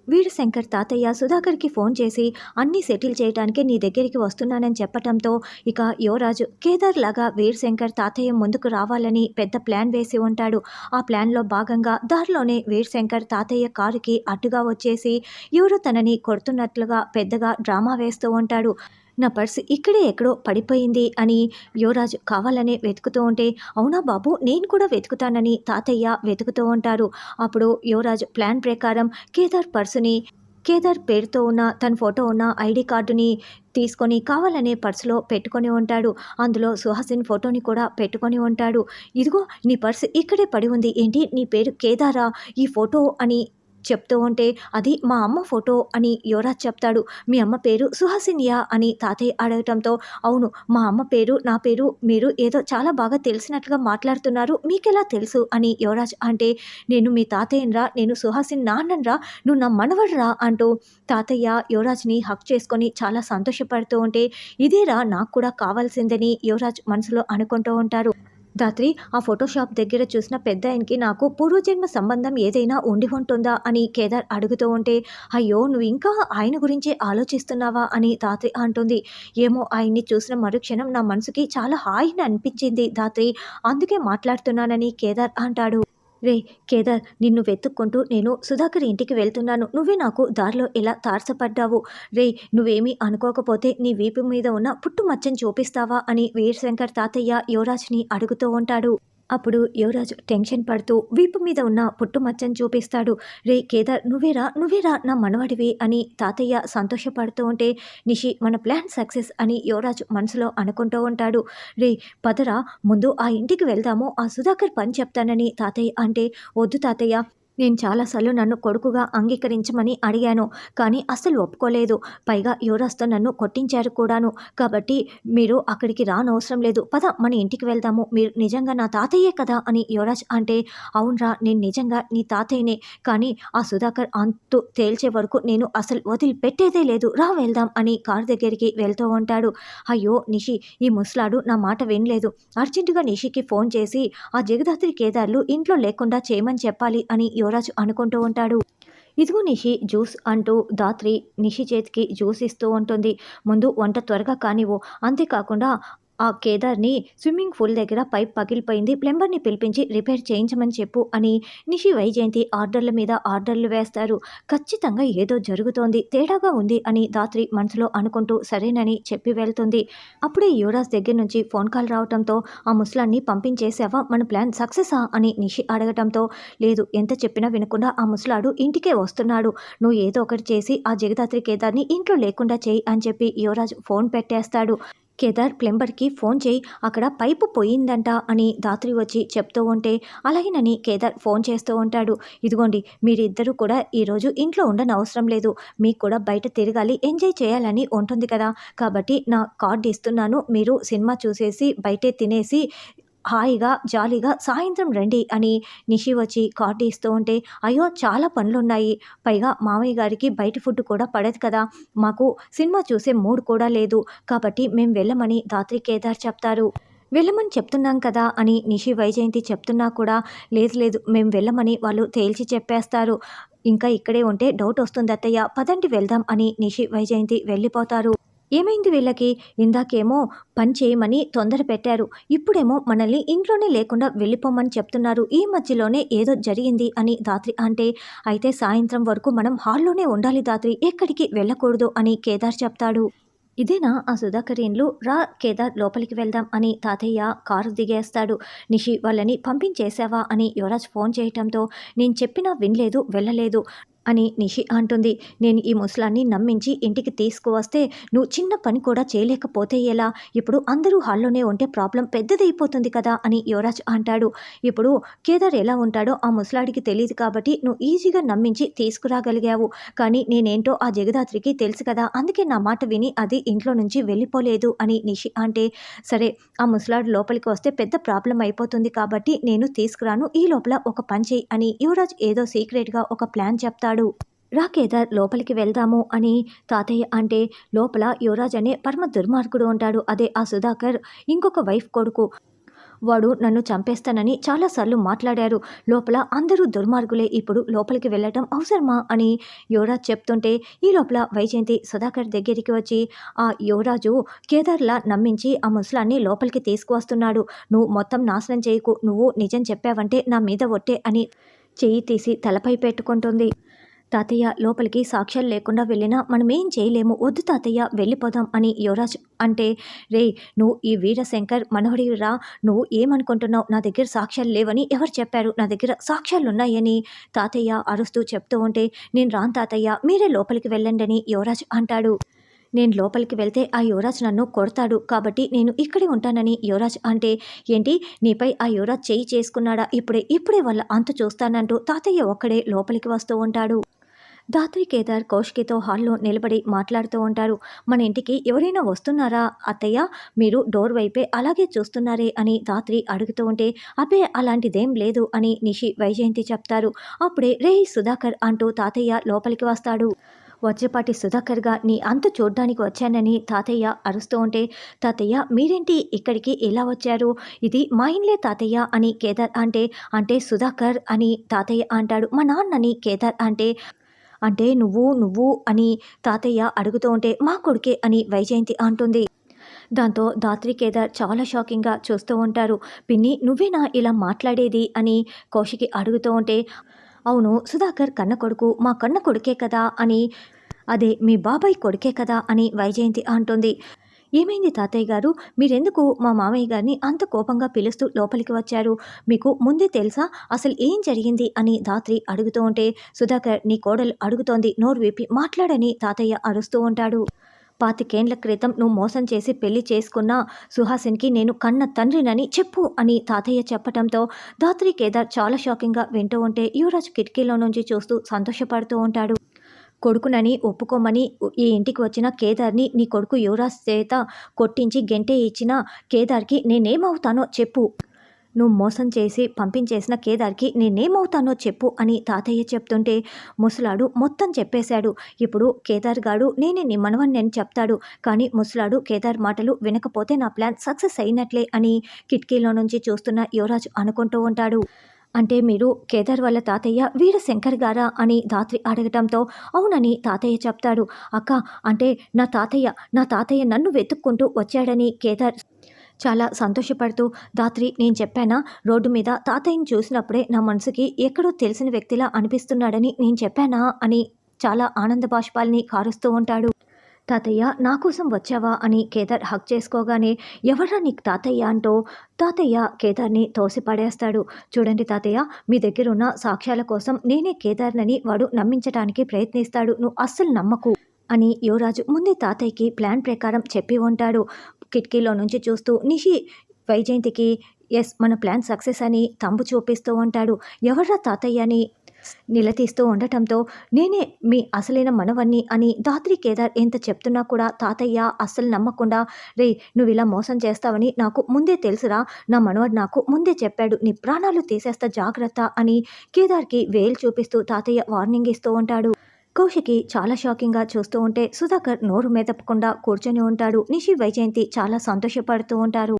వీరశంకర్ తాతయ్య సుధాకర్కి ఫోన్ చేసి అన్నీ సెటిల్ చేయడానికే నీ దగ్గరికి వస్తున్నానని చెప్పటంతో ఇక యువరాజు కేదార్ లాగా వీరశంకర్ తాతయ్య ముందుకు రావాలని పెద్ద ప్లాన్ వేసి ఉంటాడు. ఆ ప్లాన్లో భాగంగా దారిలోనే వీరశంకర్ తాతయ్య కారుకి అడ్డుగా వచ్చేసి ఎవరో తనని కొడుతున్నట్లుగా పెద్దగా డ్రామా వేస్తూ ఉంటాడు. నా పర్స్ ఇక్కడే ఎక్కడో పడిపోయింది అని యువరాజు కావాలనే వెతుకుతూ ఉంటే, అవునా బాబు నేను కూడా వెతుకుతానని తాతయ్య వెతుకుతూ ఉంటారు. అప్పుడు యువరాజు ప్లాన్ ప్రకారం కేదార్ పేరుతో ఉన్న తన ఫోటో ఉన్న ఐడి కార్డుని తీసుకొని కావాలనే పర్సులో పెట్టుకొని ఉంటాడు. అందులో సుహాసిని ఫోటోని కూడా పెట్టుకొని ఉంటాడు. ఇదిగో నీ పర్స్ ఇక్కడే పడి ఉంది, ఏంటి నీ పేరు కేదారా ఈ ఫోటో అని చెప్తూ ఉంటే, అది మా అమ్మ ఫోటో అని యువరాజ్ చెప్తాడు. మీ అమ్మ పేరు సుహాసినియా అని తాతయ్య అడగటంతో, అవును మా అమ్మ పేరు నా పేరు మీరు ఏదో చాలా బాగా తెలిసినట్లుగా మాట్లాడుతున్నారు, మీకెలా తెలుసు అని యువరాజ్ అంటే, నేను మీ తాతయ్యనరా, నేను సుహాసిని నాన్ననరా, నువ్వు నా మనవడరా అంటూ తాతయ్య యువరాజ్ని హక్ చేసుకొని చాలా సంతోషపడుతూ ఉంటే, ఇదేరా నాకు కూడా కావాల్సిందని యువరాజ్ మనసులో అనుకుంటూ ఉంటారు. రాత్రి ఆ ఫోటోషాప్ దగ్గర చూసిన పెద్దాయనకి నాకు పూర్వజన్మ సంబంధం ఏదైనా ఉండి ఉంటుందా అని కేదార్ అడుగుతూ ఉంటే, అయ్యో నువ్వు ఇంకా ఆయన గురించే ఆలోచిస్తున్నావా అని ధాత్రి అంటుంది. ఏమో ఆయన్ని చూసిన మరుక్షణం నా మనసుకి చాలా హాయిని అనిపించింది ధాత్రి, అందుకే మాట్లాడుతున్నానని కేదార్ అంటాడు. రే కేదార్, నిన్ను వెతుక్కుంటూ నేను సుధాకర్ ఇంటికి వెళ్తున్నాను, నువ్వే నాకు దారిలో ఎలా తారసపడ్డావు. రే నువ్వేమీ అనుకోకపోతే నీ వీపు మీద ఉన్న పుట్టు మచ్చని చూపిస్తావా అని వీరశంకర్ తాతయ్య యువరాజ్ని అడుగుతూ ఉంటాడు. అప్పుడు యువరాజు టెన్షన్ పడుతూ వీపు మీద ఉన్న పుట్టుమచ్చని చూపిస్తాడు. రే కేదార్, నువ్వేరా నా మనవడివి అని తాతయ్య సంతోషపడుతూ ఉంటే, నిషి మన ప్లాన్ సక్సెస్ అని యువరాజు మనసులో అనుకుంటూ ఉంటాడు. రే పదరా ముందు ఆ ఇంటికి వెళ్దాము, ఆ సుధాకర్ పని చెప్తానని తాతయ్య అంటే, వద్దు తాతయ్య, నేను చాలాసార్లు నన్ను కొడుకుగా అంగీకరించమని అడిగాను, కానీ అస్సలు ఒప్పుకోలేదు. పైగా యువరాజ్తో నన్ను కొట్టించారు కూడాను. కాబట్టి మీరు అక్కడికి రానవసరం లేదు, పద మన ఇంటికి వెళ్దాము, మీరు నిజంగా నా తాతయ్యే కదా అని యువరాజ్ అంటే, అవునరా నేను నిజంగా నీ తాతయ్యనే, కానీ ఆ సుధాకర్ అంతు తేల్చే వరకు నేను అసలు వదిలిపెట్టేదే లేదు, రా వెళ్దాం అని కారు దగ్గరికి వెళ్తూ ఉంటాడు. అయ్యో నిషి, ఈ ముసలాడు నా మాట వినలేదు, అర్జెంటుగా నిషికి ఫోన్ చేసి ఆ జగదాత్రి కేదార్లు ఇంట్లో లేకుండా చేయమని చెప్పాలి అని యువరాజు అనుకుంటూ ఉంటాడు. ఇదిగో నిషి జ్యూస్ అంటూ ధాత్రి నిషి చేతికి జ్యూస్ ఇస్తూ ఉంటుంది. ముందు వంట త్వరగా కానివ్వు, అంతేకాకుండా ఆ కేదార్ని స్విమ్మింగ్ పూల్ దగ్గర పైప్ పగిలిపోయింది, ప్లంబర్ని పిలిపించి రిపేర్ చేయించమని చెప్పు అని నిషి వైజయంతి ఆర్డర్ల మీద ఆర్డర్లు వేస్తారు. ఖచ్చితంగా ఏదో జరుగుతోంది, తేడాగా ఉంది అని ధాత్రి మనసులో అనుకుంటూ సరేనని చెప్పి వెళ్తుంది. అప్పుడే యువరాజ్ దగ్గర నుంచి ఫోన్ కాల్ రావడంతో, ఆ ముసలాన్ని పంపించేసావా, మన ప్లాన్ సక్సెసా అని నిషి అడగటంతో, లేదు ఎంత చెప్పినా వినకుండా ఆ ముసలాడు ఇంటికే వస్తున్నాడు, నువ్వు ఏదో ఒకటి చేసి ఆ జగదాత్రి కేదార్ని ఇంట్లో లేకుండా చేయి అని చెప్పి యువరాజ్ ఫోన్ పెట్టేస్తాడు. కేదార్ ప్లంబర్కి ఫోన్ చేయి, అక్కడ పైపు పోయిందంట అని ధాత్రి వచ్చి చెప్తూ ఉంటే, అలాగేనని కేదార్ ఫోన్ చేస్తూ ఉంటాడు. ఇదిగోండి మీరిద్దరూ కూడా ఈరోజు ఇంట్లో ఉండనవసరం లేదు, మీకు కూడా బయట తిరగాలి ఎంజాయ్ చేయాలని ఉంటుంది కదా, కాబట్టి నా కార్డు ఇస్తున్నాను, మీరు సినిమా చూసేసి బయటే తినేసి హాయిగా జాలీగా సాయంత్రం రండి అని నిషి వచ్చి కార్డు ఇస్తూ ఉంటే, అయ్యో చాలా పనులున్నాయి, పైగా మామయ్య గారికి బయట ఫుడ్ కూడా పడదు కదా, మాకు సినిమా చూసే మూడ్ కూడా లేదు, కాబట్టి మేము వెళ్ళమని ధాత్రి కేదార్ చెప్తారు. వెళ్ళమని చెప్తున్నాం కదా అని నిషి వైజయంతి చెప్తున్నా కూడా, లేదు మేము వెళ్ళమని వాళ్ళు తేల్చి చెప్పేస్తారు, ఇంకా ఇక్కడే ఉంటే డౌట్ వస్తుంది అత్తయ్య, పదండి వెళ్దాం అని నిషి వైజయంతి వెళ్ళిపోతారు. ఏమైంది వీళ్ళకి, ఇందాకేమో పని చేయమని తొందర పెట్టారు, ఇప్పుడేమో మనల్ని ఇంట్లోనే లేకుండా వెళ్ళిపోమని చెప్తున్నారు, ఈ మధ్యలోనే ఏదో జరిగింది అని ధాత్రి అంటే, అయితే సాయంత్రం వరకు మనం హాల్లోనే ఉండాలి ధాత్రి, ఎక్కడికి వెళ్ళకూడదు అని కేదార్ చెప్తాడు. ఇదేనా ఆ సుధాకర్ ఇండ్లు, రా కేదార్ లోపలికి వెళ్దాం అని తాతయ్య కారు దిగేస్తాడు. నిషి వాళ్ళని పంపించేశావా అని యువరాజ్ ఫోన్ చేయటంతో, నేను చెప్పినా వినలేదు వెళ్ళలేదు అని నిషి అంటుంది. నేను ఈ ముసలాన్ని నమ్మించి ఇంటికి తీసుకువస్తే నువ్వు చిన్న పని కూడా చేయలేకపోతే ఎలా, ఇప్పుడు అందరూ హాల్లోనే ఉంటే ప్రాబ్లం పెద్దదైపోతుంది కదా అని యువరాజ్ అంటాడు. ఇప్పుడు కేదార్ ఎలా ఉంటాడో ఆ ముసలాడికి తెలియదు కాబట్టి నువ్వు ఈజీగా నమ్మించి తీసుకురాగలిగావు, కానీ నేనేంటో ఆ జగదాత్రికి తెలుసు కదా, అందుకే నా మాట విని అది ఇంట్లో నుంచి వెళ్ళిపోలేదు అని నిషి అంటే, సరే ఆ ముసలాడు లోపలికి వస్తే పెద్ద ప్రాబ్లం అయిపోతుంది కాబట్టి నేను తీసుకురాను, ఈ లోపల ఒక పని చేయి అని యువరాజ్ ఏదో సీక్రెట్గా ఒక ప్లాన్ చెప్తాడు. రా కేదార్ లోపలికి వెళ్దాము అని తాతయ్య అంటే, లోపల యువరాజ్ అనే పరమ దుర్మార్గుడు ఉంటాడు, అదే ఆ సుధాకర్ ఇంకొక వైఫ్ కొడుకు. వాడు నన్ను చంపేస్తానని చాలాసార్లు మాట్లాడారు. లోపల అందరూ దుర్మార్గులే. ఇప్పుడు లోపలికి వెళ్ళటం అవసరమా అని యువరాజ్ చెప్తుంటే ఈ లోపల వైజయంతి సుధాకర్ దగ్గరికి వచ్చి ఆ యువరాజు కేదార్లా నమ్మించి ఆ ముసలాన్ని లోపలికి తీసుకువస్తున్నాడు. నువ్వు మొత్తం నాశనం చేయకు. నువ్వు నిజం చెప్పావంటే నా మీద ఒట్టే అని చెయ్యి తీసి తలపై పెట్టుకుంటుంది. తాతయ్య లోపలికి సాక్ష్యాలు లేకుండా వెళ్ళినా మనమేం చేయలేము. వద్దు తాతయ్య వెళ్ళిపోదాం అని యువరాజ్ అంటే రేయ్ నువ్వు ఈ వీరశంకర్ మనవడిరా. నువ్వు ఏమనుకుంటున్నావు? నా దగ్గర సాక్ష్యాలు లేవని ఎవరు చెప్పారు? నా దగ్గర సాక్ష్యాలు ఉన్నాయని తాతయ్య అరుస్తూ చెప్తూ ఉంటే నేను రాను తాతయ్య, మీరే లోపలికి వెళ్ళండి అని యువరాజ్ అంటాడు. నేను లోపలికి వెళ్తే ఆ యువరాజ్ నన్ను కొడతాడు, కాబట్టి నేను ఇక్కడే ఉంటానని యువరాజ్ అంటే ఏంటి నీపై ఆ యువరాజ్ చేయి చేసుకున్నాడా? ఇప్పుడే వాళ్ళ అంతు చూస్తానంటూ తాతయ్య ఒక్కడే లోపలికి వస్తూ ఉంటాడు. ధాత్రి కేదార్ కౌశికితో హాల్లో నిలబడి మాట్లాడుతూ ఉంటారు. మన ఇంటికి ఎవరైనా వస్తున్నారా అత్తయ్య? మీరు డోర్ వైపే అలాగే చూస్తున్నారే అని ధాత్రి అడుగుతూ ఉంటే అబ్బే అలాంటిదేం లేదు అని నిషి వైజయంతి చెప్తారు. అప్పుడే రేయ్ సుధాకర్ అంటూ తాతయ్య లోపలికి వస్తాడు. వజ్రపాటి సుధాకర్గా నీ అంత చూడ్డానికి వచ్చానని తాతయ్య అరుస్తూ ఉంటే తాతయ్య మీరేంటి ఇక్కడికి ఎలా వచ్చారు? ఇది మా ఇల్లే తాతయ్య అని కేదార్ అంటే సుధాకర్ అని తాతయ్య అంటాడు. మా నాన్నని కేదార్ అంటే నువ్వు అని తాతయ్య అడుగుతూ ఉంటే మా కొడుకే అని వైజయంతి అంటుంది. దాంతో ధాత్రి కేదార్ చాలా షాకింగ్గా చూస్తూ ఉంటారు. పిన్ని నువ్వేనా ఇలా మాట్లాడేది అని కౌశికి అడుగుతూ ఉంటే అవును సుధాకర్ కన్న కొడుకు, మా కన్న కొడుకే కదా అని అదే మీ బాబాయ్ కొడుకే కదా అని వైజయంతి అంటుంది. ఏమైంది తాతయ్య గారు? మీరెందుకు మా మామయ్య గారిని అంత కోపంగా పిలుస్తూ లోపలికి వచ్చారు? మీకు ముందే తెలుసా అసలు ఏం జరిగింది అని ధాత్రి అడుగుతూ ఉంటే సుధాకర్ నీ కోడలు అడుగుతోంది, నోరు విప్పి మాట్లాడని తాతయ్య అరుస్తూ ఉంటాడు. 25 ఏళ్ల క్రితం నువ్వు మోసం చేసి పెళ్లి చేసుకున్న సుహాసిన్కి నేను కన్న తండ్రినని చెప్పు అని తాతయ్య చెప్పటంతో ధాత్రి కేదార్ చాలా షాకింగ్గా వింటూ ఉంటే యువరాజ్ కిటికీలో నుంచి చూస్తూ సంతోషపడుతూ ఉంటాడు. కొడుకునని ఒప్పుకోమని ఈ ఇంటికి వచ్చిన కేదార్ని నీ కొడుకు యువరాజ్ చేత కొట్టించి గెంటే ఇచ్చిన కేదార్కి నేనేమవుతానో చెప్పు. నువ్వు మోసం చేసి పంపించేసిన కేదార్కి నేనేమవుతానో చెప్పు అని తాతయ్య చెప్తుంటే ముసలాడు మొత్తం చెప్పేశాడు. ఇప్పుడు కేదార్ గాడు నేనే నీ మనవని అని చెప్తాడు. కానీ ముసలాడు కేదార్ మాటలు వినకపోతే నా ప్లాన్ సక్సెస్ అయినట్లే అని కిటికీలో నుంచి చూస్తున్న యువరాజ్ అనుకుంటూ ఉంటాడు. అంటే మీరు కేదార్ వాళ్ళ తాతయ్య వీరశంకర్ గారా అని ధాత్రి అడగటంతో అవునని తాతయ్య చెప్తాడు. అక్క అంటే నా తాతయ్య నన్ను వెతుక్కుంటూ వచ్చాడని కేదార్ చాలా సంతోషపడుతూ ధాత్రి నేను చెప్పానా రోడ్డు మీద తాతయ్యని చూసినప్పుడే నా మనసుకి ఎక్కడో తెలిసిన వ్యక్తిలా అనిపిస్తున్నాడని నేను చెప్పానా అని చాలా ఆనంద బాష్పాల్ని కారుస్తూ ఉంటాడు. తాతయ్య నా కోసం వచ్చావా అని కేదార్ హక్ చేసుకోగానే ఎవర్రా నీకు తాతయ్య అంటూ తాతయ్య కేదార్ని తోసిపడేస్తాడు. చూడండి తాతయ్య మీ దగ్గర ఉన్న సాక్ష్యాల కోసం నేనే కేదార్నని వాడు నమ్మించడానికి ప్రయత్నిస్తాడు, నువ్వు అస్సలు నమ్మకు అని యువరాజు ముందే తాతయ్యకి ప్లాన్ ప్రకారం చెప్పి ఉంటాడు. కిటికీలో నుంచి చూస్తూ నిషి వైజయంతికి ఎస్ మన ప్లాన్ సక్సెస్ అని తంబు చూపిస్తూ ఉంటాడు. ఎవర్రా తాతయ్య అని నిలదీస్తూ ఉండటంతో నేనే మీ అసలైన మనవన్ని అని ధాత్రి కేదార్ ఎంత చెప్తున్నా కూడా తాతయ్య అస్సలు నమ్మకుండా రే నువ్వు ఇలా మోసం చేస్తావని నాకు ముందే తెలుసురా, నా మనవడు నాకు ముందే చెప్పాడు, నీ ప్రాణాలు తీసేస్తా జాగ్రత్త అని కేదార్కి వేలు చూపిస్తూ తాతయ్య వార్నింగ్ ఇస్తూ ఉంటాడు. కౌశికి చాలా షాకింగ్గా చూస్తూ ఉంటే సుధాకర్ నోరు మెదపకుండా కూర్చొని ఉంటాడు. నిషి వైజయంతి చాలా సంతోషపడుతూ ఉంటారు.